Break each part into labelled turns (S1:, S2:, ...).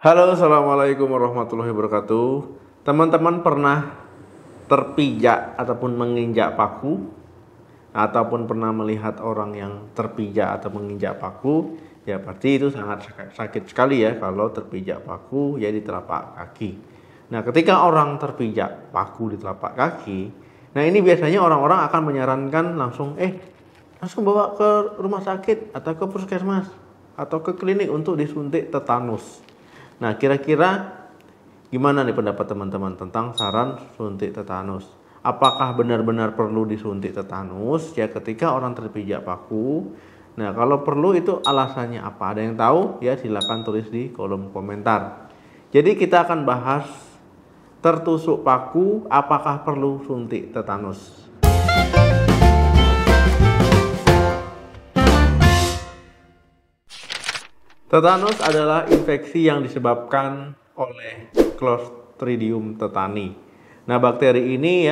S1: Halo, assalamualaikum warahmatullahi wabarakatuh. Teman-teman pernah terpijak ataupun menginjak paku, ataupun pernah melihat orang yang terpijak atau menginjak paku? Ya, pasti itu sangat sakit sekali ya kalau terpijak paku ya di telapak kaki. Nah, ketika orang terpijak paku di telapak kaki, nah ini biasanya orang-orang akan menyarankan langsung bawa ke rumah sakit atau ke puskesmas atau ke klinik untuk disuntik tetanus. Nah, kira-kira gimana nih pendapat teman-teman tentang saran suntik tetanus? Apakah benar-benar perlu disuntik tetanus ya ketika orang terpijak paku? Nah, kalau perlu itu alasannya apa? Ada yang tahu? Ya, silakan tulis di kolom komentar. Jadi kita akan bahas tertusuk paku, apakah perlu suntik tetanus? Tetanus adalah infeksi yang disebabkan oleh Clostridium tetani. Nah, bakteri ini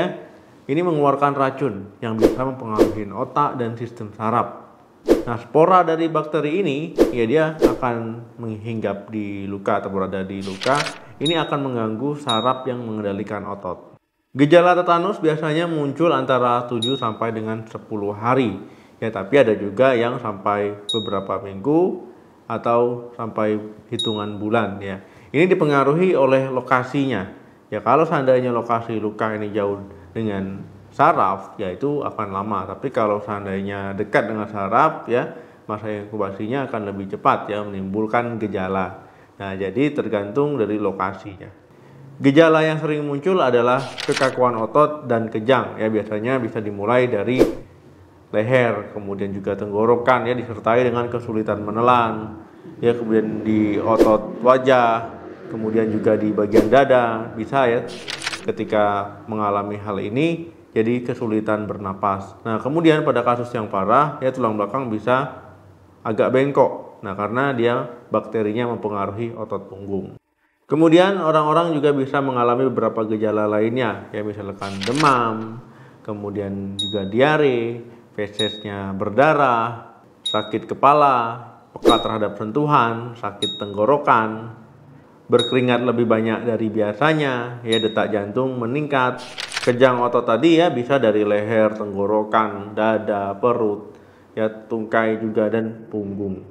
S1: mengeluarkan racun yang bisa mempengaruhi otak dan sistem saraf. Nah, spora dari bakteri ini dia akan menghinggap di luka atau berada di luka. Ini akan mengganggu saraf yang mengendalikan otot. Gejala tetanus biasanya muncul antara 7 sampai dengan 10 hari. Ya, tapi ada juga yang sampai beberapa minggu atau sampai hitungan bulan ya. Ini dipengaruhi oleh lokasinya. Ya, kalau seandainya lokasi luka ini jauh dengan saraf, ya itu akan lama. Tapi kalau seandainya dekat dengan saraf, ya masa inkubasinya akan lebih cepat ya, menimbulkan gejala. Nah, jadi tergantung dari lokasinya. Gejala yang sering muncul adalah kekakuan otot dan kejang ya, biasanya bisa dimulai dari leher, kemudian juga tenggorokan ya, disertai dengan kesulitan menelan ya, kemudian di otot wajah, kemudian juga di bagian dada bisa ya, ketika mengalami hal ini jadi kesulitan bernapas. Nah, kemudian pada kasus yang parah ya, tulang belakang bisa agak bengkok. Nah, karena dia bakterinya mempengaruhi otot punggung. Kemudian orang-orang juga bisa mengalami beberapa gejala lainnya ya, misalkan demam, kemudian juga diare, fesesnya berdarah, sakit kepala, peka terhadap sentuhan, sakit tenggorokan, berkeringat lebih banyak dari biasanya, ya detak jantung meningkat, kejang otot tadi ya bisa dari leher, tenggorokan, dada, perut, ya tungkai juga dan punggung.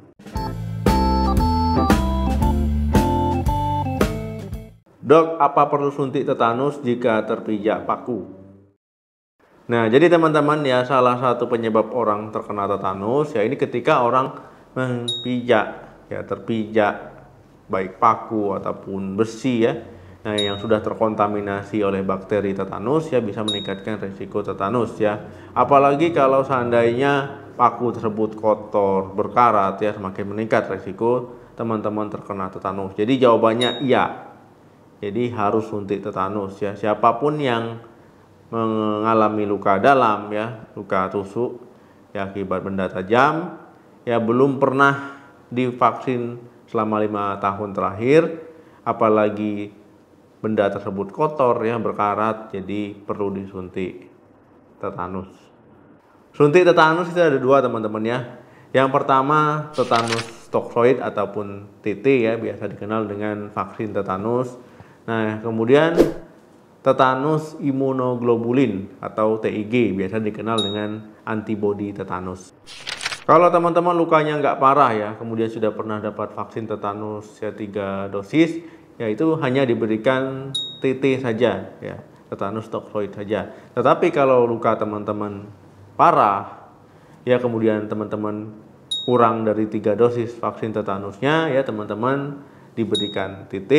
S1: Dok, apa perlu suntik tetanus jika terpijak paku? Nah, jadi teman-teman ya, salah satu penyebab orang terkena tetanus ya ini ketika orang terpijak baik paku ataupun besi ya. Nah, yang sudah terkontaminasi oleh bakteri tetanus ya bisa meningkatkan risiko tetanus ya. Apalagi kalau seandainya paku tersebut kotor, berkarat ya, semakin meningkat risiko teman-teman terkena tetanus. Jadi jawabannya iya. Jadi harus suntik tetanus ya. Siapapun yang mengalami luka dalam ya, luka tusuk ya akibat benda tajam ya, belum pernah divaksin selama 5 tahun terakhir, apalagi benda tersebut kotor ya, berkarat, jadi perlu disuntik tetanus. Suntik tetanus itu ada dua teman-teman ya. Yang pertama tetanus toksoid ataupun TT ya, biasa dikenal dengan vaksin tetanus. Nah, kemudian tetanus imunoglobulin atau TIG, biasa dikenal dengan antibodi tetanus. Kalau teman-teman lukanya nggak parah ya, kemudian sudah pernah dapat vaksin tetanus ya 3 dosis, ya itu hanya diberikan TT saja ya, tetanus toksoid saja. Tetapi kalau luka teman-teman parah ya, kemudian teman-teman kurang dari 3 dosis vaksin tetanusnya ya, teman-teman diberikan TT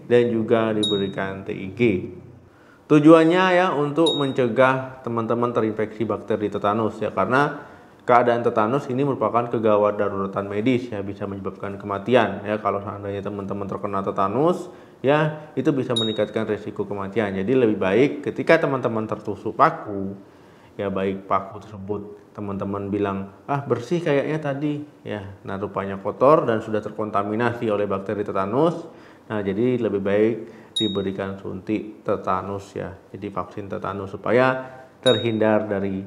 S1: dan juga diberikan TIG. Tujuannya ya untuk mencegah teman-teman terinfeksi bakteri tetanus ya, karena keadaan tetanus ini merupakan kegawat daruratan medis ya, bisa menyebabkan kematian ya. Kalau seandainya teman-teman terkena tetanus ya, itu bisa meningkatkan risiko kematian. Jadi lebih baik ketika teman-teman tertusuk paku ya, baik paku tersebut teman-teman bilang bersih kayaknya tadi ya, nah rupanya kotor dan sudah terkontaminasi oleh bakteri tetanus. Nah, jadi lebih baik diberikan suntik tetanus ya, jadi vaksin tetanus supaya terhindar dari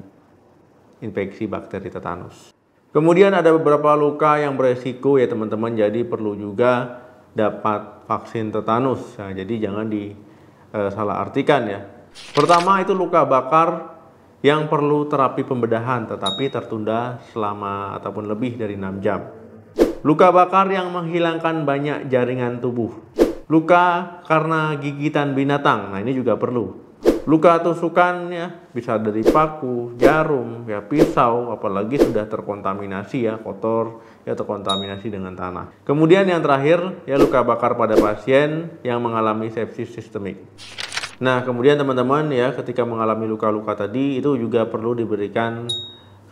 S1: infeksi bakteri tetanus. Kemudian ada beberapa luka yang beresiko ya teman-teman, jadi perlu juga dapat vaksin tetanus. Nah, jadi jangan salah artikan ya. Pertama itu luka bakar yang perlu terapi pembedahan tetapi tertunda selama ataupun lebih dari 6 jam. Luka bakar yang menghilangkan banyak jaringan tubuh. Luka karena gigitan binatang. Nah, ini juga perlu. Luka tusukan ya bisa dari paku, jarum, ya pisau, apalagi sudah terkontaminasi ya, kotor ya, terkontaminasi dengan tanah. Kemudian yang terakhir ya luka bakar pada pasien yang mengalami sepsis sistemik. Nah, kemudian teman-teman ya ketika mengalami luka-luka tadi itu juga perlu diberikan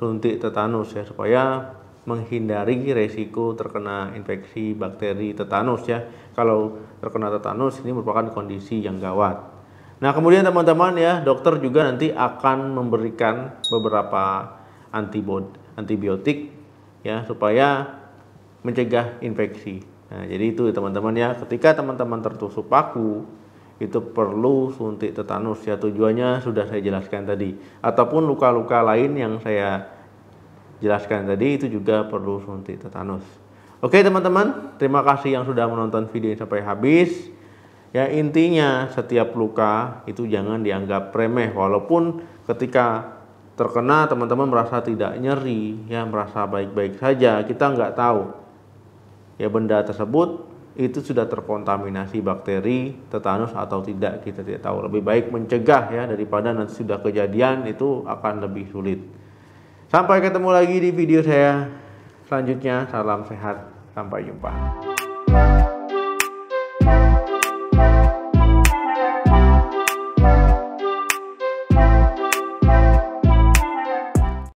S1: suntik tetanus ya supaya menghindari resiko terkena infeksi bakteri tetanus ya. Kalau terkena tetanus ini merupakan kondisi yang gawat. Nah, kemudian teman-teman ya, dokter juga nanti akan memberikan beberapa antibiotik ya supaya mencegah infeksi. Nah, jadi itu teman-teman ya, ketika teman-teman tertusuk paku itu perlu suntik tetanus ya, tujuannya sudah saya jelaskan tadi. Ataupun luka-luka lain yang saya jelaskan tadi itu juga perlu suntik tetanus. Oke teman-teman, terima kasih yang sudah menonton video ini sampai habis. Ya, intinya setiap luka itu jangan dianggap remeh, walaupun ketika terkena teman-teman merasa tidak nyeri ya, merasa baik-baik saja, kita nggak tahu ya benda tersebut itu sudah terkontaminasi bakteri tetanus atau tidak, kita tidak tahu. Lebih baik mencegah ya daripada nanti sudah kejadian itu akan lebih sulit. Sampai ketemu lagi di video saya selanjutnya. Salam sehat, sampai jumpa.